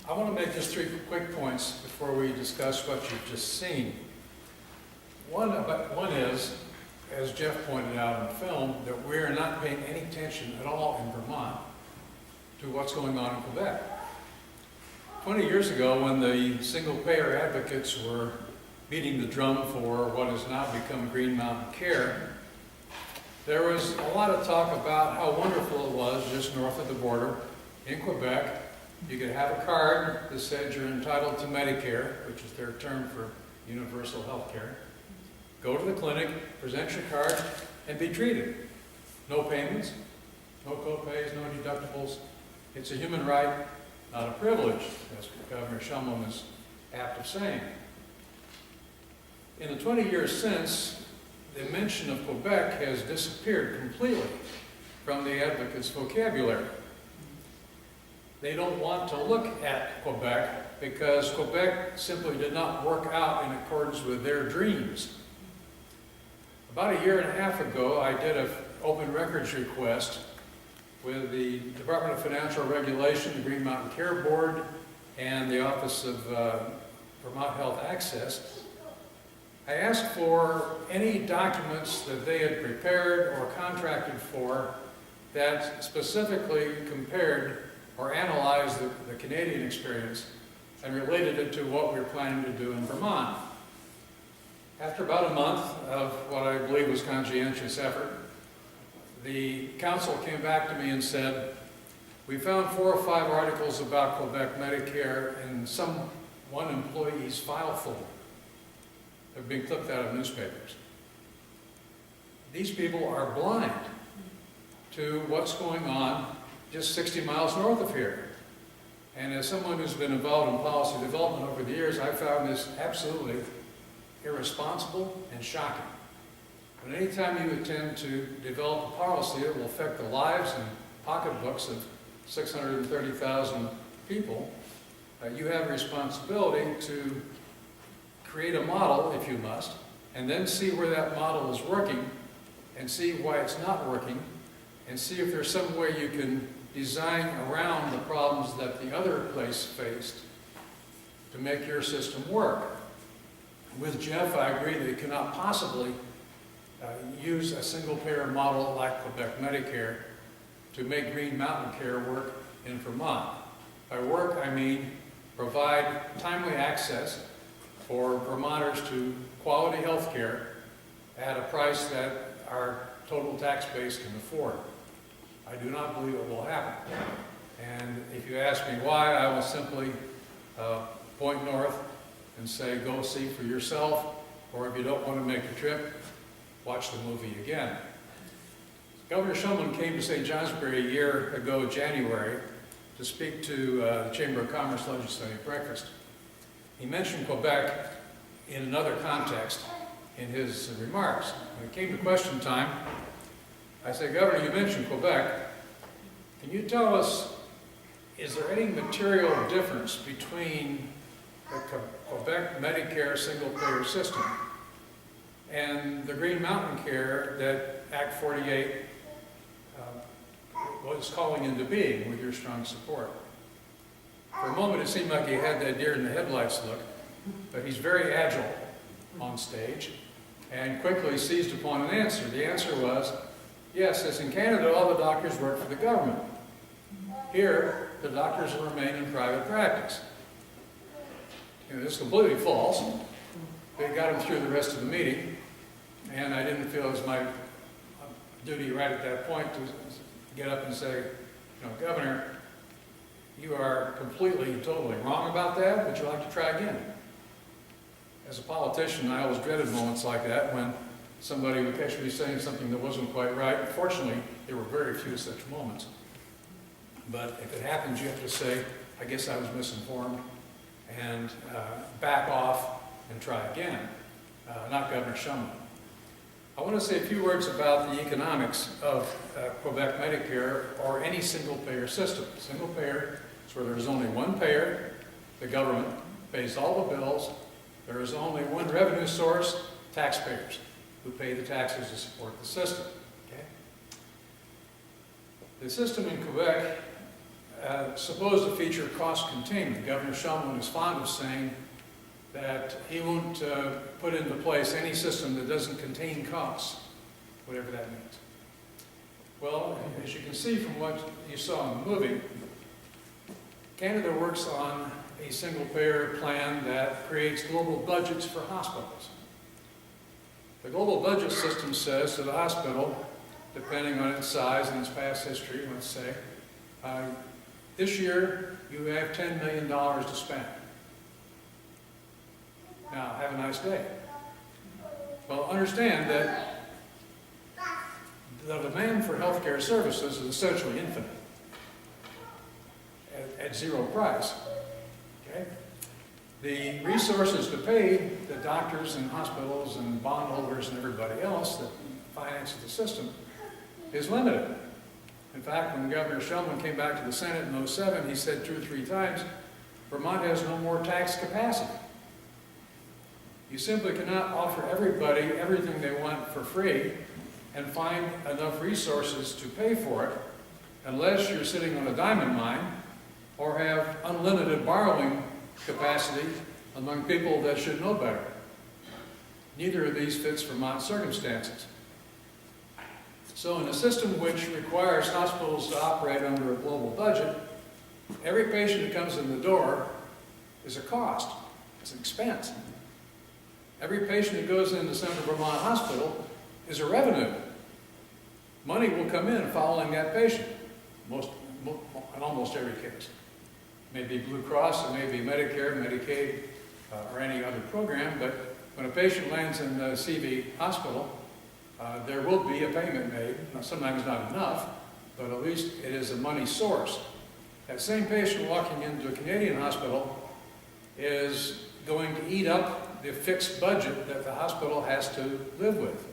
I want to make just 3 quick points before we discuss what you've just seen. One is, as Jeff pointed out in the film, that we are not paying any attention at all in Vermont to what's going on in Quebec. 20 years ago, when the single-payer advocates were beating the drum for what has now become Green Mountain Care, there was a lot of talk about how wonderful it was just north of the border in Quebec. You could have a card that said you're entitled to Medicare, which is their term for universal health care. Go to the clinic, present your card, and be treated. No payments, no co-pays, no deductibles. It's a human right, not a privilege, as Governor Shumlin is apt of saying. In the 20 years since, the mention of Quebec has disappeared completely from the advocates' vocabulary. They don't want to look at Quebec because Quebec simply did not work out in accordance with their dreams. About a year and a half ago, I did an open records request with the Department of Financial Regulation, the Green Mountain Care Board, and the Office of Vermont Health Access. I asked for any documents that they had prepared or contracted for that specifically compared or analyzed the Canadian experience and related it to what we were planning to do in Vermont. After about a month of what I believe was conscientious effort, the council came back to me and said, we found 4 or 5 articles about Quebec Medicare in one employee's file folder. They've been clipped out of newspapers. These people are blind to what's going on just 60 miles north of here. And as someone who's been involved in policy development over the years, I found this absolutely irresponsible and shocking. But anytime you intend to develop a policy that will affect the lives and pocketbooks of 630,000 people, you have a responsibility to create a model, if you must, and then see where that model is working and see why it's not working and see if there's some way you can design around the problems that the other place faced to make your system work. With Jeff, I agree that you cannot possibly use a single-payer model like Quebec Medicare to make Green Mountain Care work in Vermont. By work, I mean provide timely access for Vermonters to quality health care at a price that our total tax base can afford. I do not believe it will happen. And if you ask me why, I will simply point north and say, go see for yourself, or if you don't want to make the trip, watch the movie again. Governor Shumlin came to St. Johnsbury a year ago, January, to speak to the Chamber of Commerce legislative breakfast. He mentioned Quebec in another context in his remarks. When it came to question time, I said, Governor, you mentioned Quebec. Can you tell us, is there any material difference between the Quebec Medicare single-payer system and the Green Mountain Care that Act 48 was calling into being with your strong support? For a moment, it seemed like he had that deer in the headlights look, but he's very agile on stage and quickly seized upon an answer. The answer was, yes, as in Canada, all the doctors work for the government. Here, the doctors will remain in private practice. This is completely false. They got him through the rest of the meeting, and I didn't feel it was my duty right at that point to get up and say, Governor, you are completely and totally wrong about that. Would you like to try again? As a politician, I always dreaded moments like that when somebody would catch me saying something that wasn't quite right. Fortunately, there were very few such moments. But if it happens, you have to say, I guess I was misinformed, and back off and try again, not Governor Shumlin. I want to say a few words about the economics of Quebec Medicare or any single-payer system. Single-payer is where there's only one payer, the government pays all the bills, there is only one revenue source, taxpayers, who pay the taxes to support the system. Okay? The system in Quebec supposed to feature cost containment. Governor Shumlin is fond of saying that he won't put into place any system that doesn't contain costs, whatever that means. Well, as you can see from what you saw in the movie, Canada works on a single-payer plan that creates global budgets for hospitals. The global budget system says to the hospital, depending on its size and its past history, let's say, this year you have $10 million to spend. Now, have a nice day. Well, understand that the demand for healthcare services is essentially infinite at zero price. Okay? The resources to pay the doctors and hospitals and bondholders and everybody else that finances the system is limited. In fact, when Governor Shumlin came back to the Senate in '07, he said 2 or 3 times, Vermont has no more tax capacity. You simply cannot offer everybody everything they want for free and find enough resources to pay for it unless you're sitting on a diamond mine or have unlimited borrowing capacity among people that should know better. Neither of these fits Vermont's circumstances. So in a system which requires hospitals to operate under a global budget, every patient who comes in the door is a cost, it's an expense. Every patient who goes into Central Vermont Hospital is a revenue. Money will come in following that patient, in almost every case. It may be Blue Cross, it may be Medicare, Medicaid, or any other program, but when a patient lands in the CV hospital, there will be a payment made. Now, sometimes not enough, but at least it is a money source. That same patient walking into a Canadian hospital is going to eat up the fixed budget that the hospital has to live with.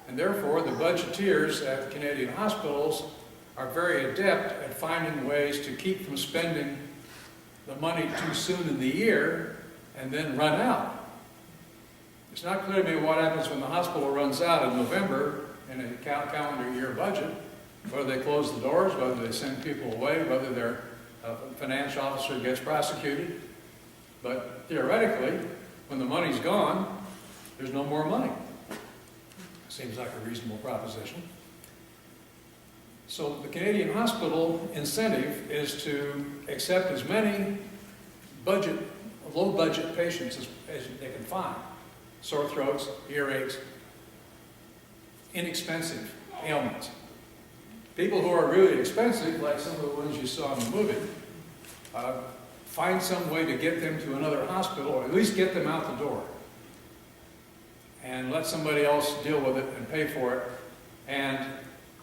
And therefore, the budgeteers at Canadian hospitals are very adept at finding ways to keep from spending the money too soon in the year and then run out. It's not clear to me what happens when the hospital runs out in November in a calendar year budget, whether they close the doors, whether they send people away, whether their financial officer gets prosecuted. But theoretically, when the money's gone, there's no more money. Seems like a reasonable proposition. So the Canadian hospital incentive is to accept as many low-budget patients as they can find. Sore throats, earaches, inexpensive ailments. People who are really expensive, like some of the ones you saw in the movie, find some way to get them to another hospital, or at least get them out the door, and let somebody else deal with it and pay for it. And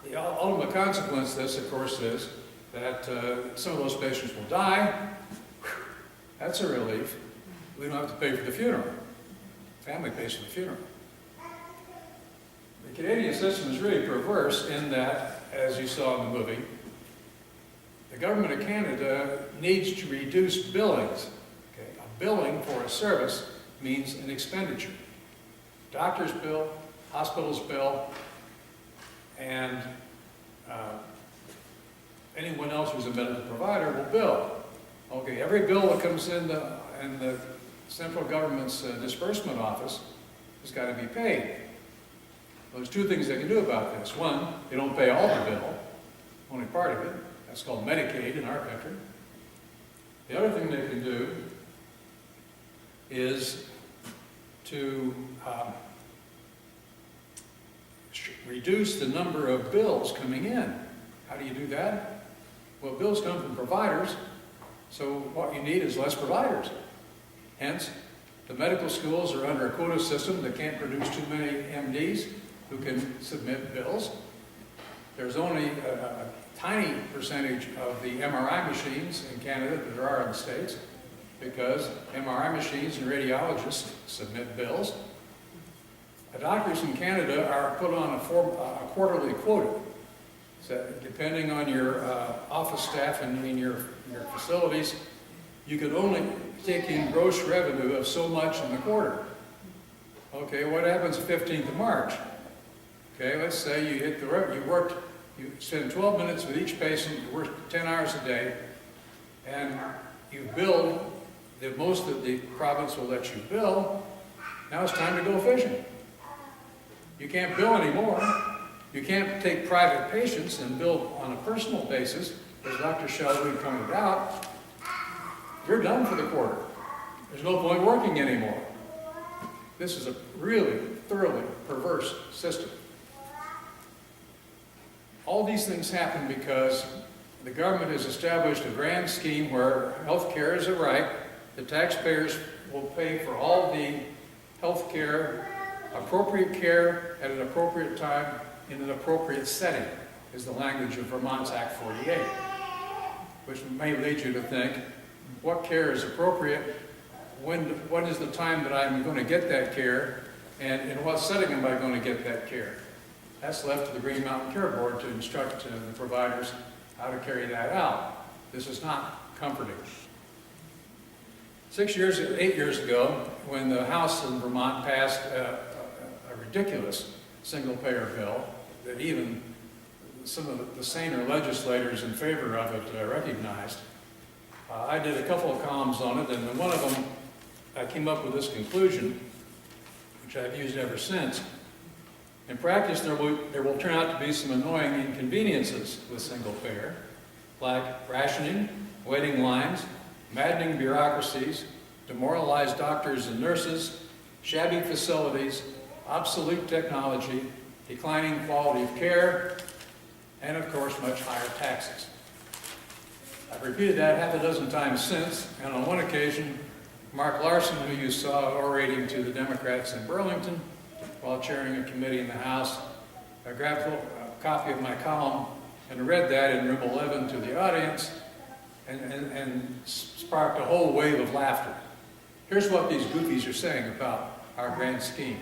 the ultimate consequence of this, of course, is that some of those patients will die. That's a relief. We don't have to pay for the funeral. Family pays for the funeral. The Canadian system is really perverse in that, as you saw in the movie, the government of Canada needs to reduce billings. Okay? A billing for a service means an expenditure. Doctors bill, hospitals bill, and anyone else who's a medical provider will bill. Okay, every bill that comes in the central government's disbursement office has got to be paid. Well, there's 2 things they can do about this. One, they don't pay all the bill, only part of it. That's called Medicaid in our country. The other thing they can do is to reduce the number of bills coming in. How do you do that? Well, bills come from providers, so what you need is less providers. Hence, the medical schools are under a quota system that can't produce too many MDs who can submit bills. There's only a tiny percentage of the MRI machines in Canada that there are in the States, because MRI machines and radiologists submit bills. The doctors in Canada are put on a quarterly quota. So depending on your office staff and in your facilities, you could only take in gross revenue of so much in the quarter. Okay, what happens the 15th of March? Okay, let's say you worked You spend 12 minutes with each patient, you work 10 hours a day, and you bill the most that the province will let you bill. Now it's time to go fishing. You can't bill anymore. You can't take private patients and bill on a personal basis, as Dr. Shelby pointed out. You're done for the quarter. There's no point working anymore. This is a really thoroughly perverse system. All these things happen because the government has established a grand scheme where health care is a right. The taxpayers will pay for all the health care, appropriate care at an appropriate time in an appropriate setting, is the language of Vermont's Act 48, which may lead you to think, what care is appropriate? What is the time that I'm going to get that care? And in what setting am I going to get that care? That's left to the Green Mountain Care Board to instruct the providers how to carry that out. This is not comforting. 8 years ago, when the House in Vermont passed a ridiculous single-payer bill that even some of the saner legislators in favor of it recognized, I did a couple of columns on it, and in one of them I came up with this conclusion, which I've used ever since. In practice, there will turn out to be some annoying inconveniences with single payer, like rationing, waiting lines, maddening bureaucracies, demoralized doctors and nurses, shabby facilities, obsolete technology, declining quality of care, and of course, much higher taxes. I've repeated that half a dozen times since, and on one occasion, Mark Larson, who you saw orating to the Democrats in Burlington, while chairing a committee in the House, I grabbed a copy of my column and read that in room 11 to the audience and sparked a whole wave of laughter. Here's what these goofies are saying about our grand scheme.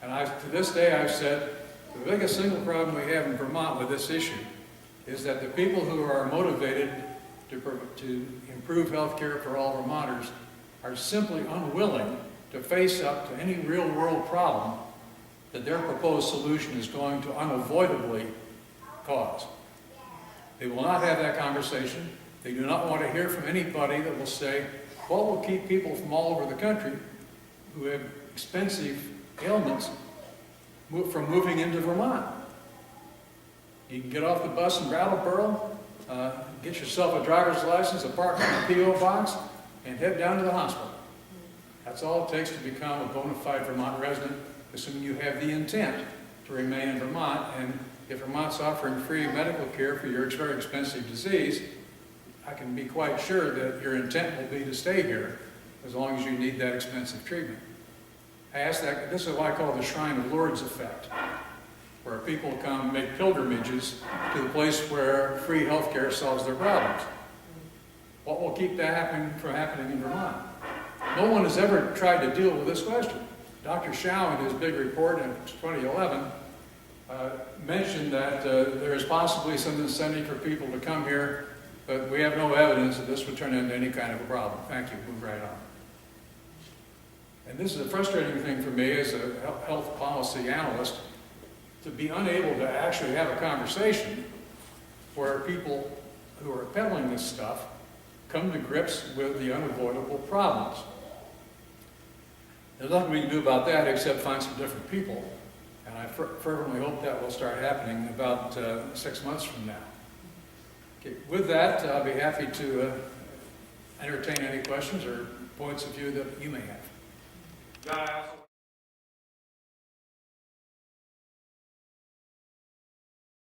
And to this day I've said, the biggest single problem we have in Vermont with this issue is that the people who are motivated to improve health care for all Vermonters are simply unwilling to face up to any real-world problem that their proposed solution is going to unavoidably cause. They will not have that conversation. They do not want to hear from anybody that will say, what will keep people from all over the country who have expensive ailments from moving into Vermont? You can get off the bus in Brattleboro, get yourself a driver's license, a park in a P.O. box, and head down to the hospital. That's all it takes to become a bona fide Vermont resident, assuming you have the intent to remain in Vermont. And if Vermont's offering free medical care for your very expensive disease, I can be quite sure that your intent will be to stay here as long as you need that expensive treatment. I ask that, this is what I call the Shrine of Lourdes effect, where people come make pilgrimages to the place where free health care solves their problems. What will keep that from happening in Vermont? No one has ever tried to deal with this question. Dr. Shao, in his big report in 2011, mentioned that there is possibly some incentive for people to come here, but we have no evidence that this would turn into any kind of a problem. Thank you. Move right on. And this is a frustrating thing for me as a health policy analyst, to be unable to actually have a conversation where people who are peddling this stuff come to grips with the unavoidable problems. There's nothing we can do about that except find some different people. And I fervently hope that will start happening about 6 months from now. Okay, with that, I'll be happy to entertain any questions or points of view that you may have. John, I also